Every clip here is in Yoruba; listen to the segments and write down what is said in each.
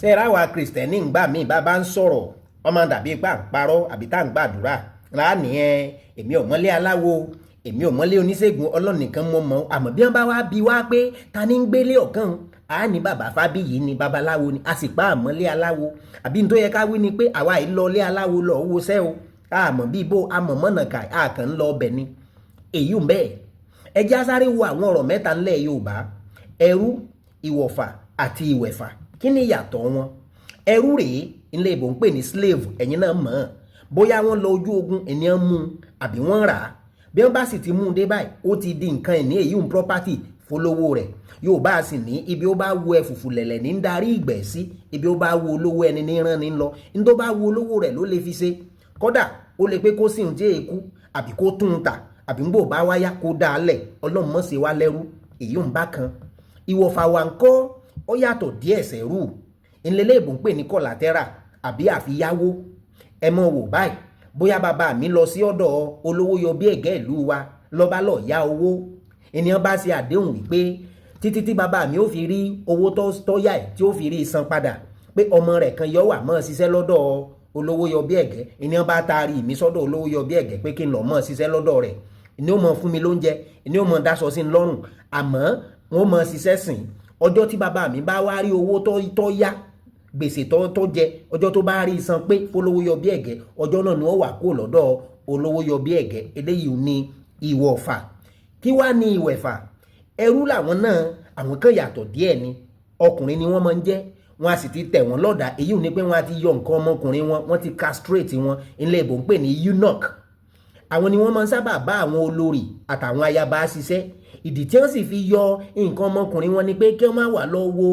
ṣẹ́ra wa kìrìsìtẹ́nì ń gbà mí bá ń sọ̀rọ̀ ọmọ dàbí ipá ń parọ́ àbí tá à ń gbàdúrà láàní èmi ò mọ́lé aláwo èmi ò mọ́lé oníṣègùn Ọlọ́run nìkan mọ́ àmọ́ bí wọ́n bá wá bi wá pé ta ni ń gbélé ọ̀kan a ní bàbá Fábíyì ni babaláwo ni a sì pa àmọ́lé aláwo àbí n tó yẹ ká wí ni pé àwa yìí lọ lé aláwo lọ wo sẹ́ o àmọ́ bí ibo àmọ́ mọ̀nàkà àkàn ń lọ ọbẹ̀ ni èyí ń bẹ́ẹ̀ ẹ já sáré wo àwọn ọ̀rọ̀ mẹ́ta ńlẹ̀ Yorùbá ẹrú ìwọ̀fà àti ìwẹ̀fà kí ni ìyàtọ̀ wọn ẹrú rèé ilé ìbò ń pè ní slave ẹ̀yin náà mọ̀ ọ́n bóyá wọ́n lọ ojú ogun ènìyàn mú un àbí wọ́n rà á bí wọ́n bá sì ti mú un dé báyìí ó ti di nǹkan ìní èyí ń property fólówó rẹ̀ yóò bá a sì ní ibi ó bá wo ẹ̀fùfù lẹ̀lẹ̀ ní ń darí ìgbẹ́ sí ibi ó bá wo olówó ẹni ní rán ní lọ ní tó bá wo olówó rẹ̀ ló lè fi ṣe kódà ó lè pé kó sì ń jẹ́ èkú àbí kó tún un tà àbí ń bò bá wáyá kó dá a lẹ̀ Ọlọ́run mọ̀ sí wa lẹ́rú èyí ń bá kan ìwọ̀fà wa ń kọ́ ó yàtọ̀ díẹ̀ sẹ́rù ìlélẹ́ ìbò ń pè ní collateral àbí àfiyáwó ẹ mọ̀ wò báyìí bóyá bàbá mi lọ sí ọ̀dọ̀ olówó yọ bí ẹ̀gẹ́ ìlú wa lọ́ba lọ yá owó ènìyàn bá ṣe àdéhùn wípé títí tí bàbá mi ó fi rí owó tó yá ẹ̀ tí ó fi rí san padà pé ọmọ rẹ̀ kan yọ wà mọ́ ṣiṣẹ́ lọ́dọ̀ olówó yọ bí ẹ̀gẹ́ ènìyàn bá taari mi sọ́dọ̀ olówó yọ bí ẹ̀gẹ́ pé kí n lọ mọ́ ṣiṣẹ́ lọ́dọ̀ rẹ̀ ìní ó mọ fún mi lóúnjẹ ìní ó mọ dáṣọ sí lọ́rùn àmọ́ wọ́n mọ ṣiṣẹ́ sìn ọjọ́ tí bàbá mi bá wá rí owó tó yá gbèsè tó jẹ ọjọ́ tó bá rí san pé fólówó yọ bí ẹ̀gẹ́ ọjọ́ náà ni wọ́n wà kó lọ́dọ̀ olówó yọ bí ẹ̀gẹ́ eléyìí ní ìwọ̀fà kí wá ní ìwẹ̀fà ẹrú làwọn náà àwọn kan yàtọ̀ díẹ̀ ni ọkùnrin ni wọ́n máa ń jẹ́ wọ́n á sì ti tẹ̀ wọ́n lọ́dà èyí ò ní pé wọ́n á ti yọ nǹkan ọmọkùnrin wọ́n ti castrate wọn ilé ìbò ń pè ní eunuch àwọn ni wọ́n máa ń sábà bá àwọn olórí àtàwọn ayaba ṣiṣẹ́ ìdí tí wọ́n sì fi yọ nǹkan ọmọkùnrin wọn ni pé kí wọ́n má wà lọ wo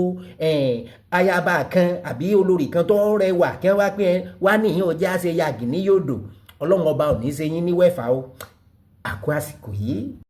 ayaba kan àbí olórí kan tó rẹwà kí wọ́n wá pé wá nìyẹn ò jẹ́ àṣẹ yàgì ní yòdò Ọlọ́run ọba ò ní í ṣe yín ní wẹ̀fà o àkó àsìkò yìí.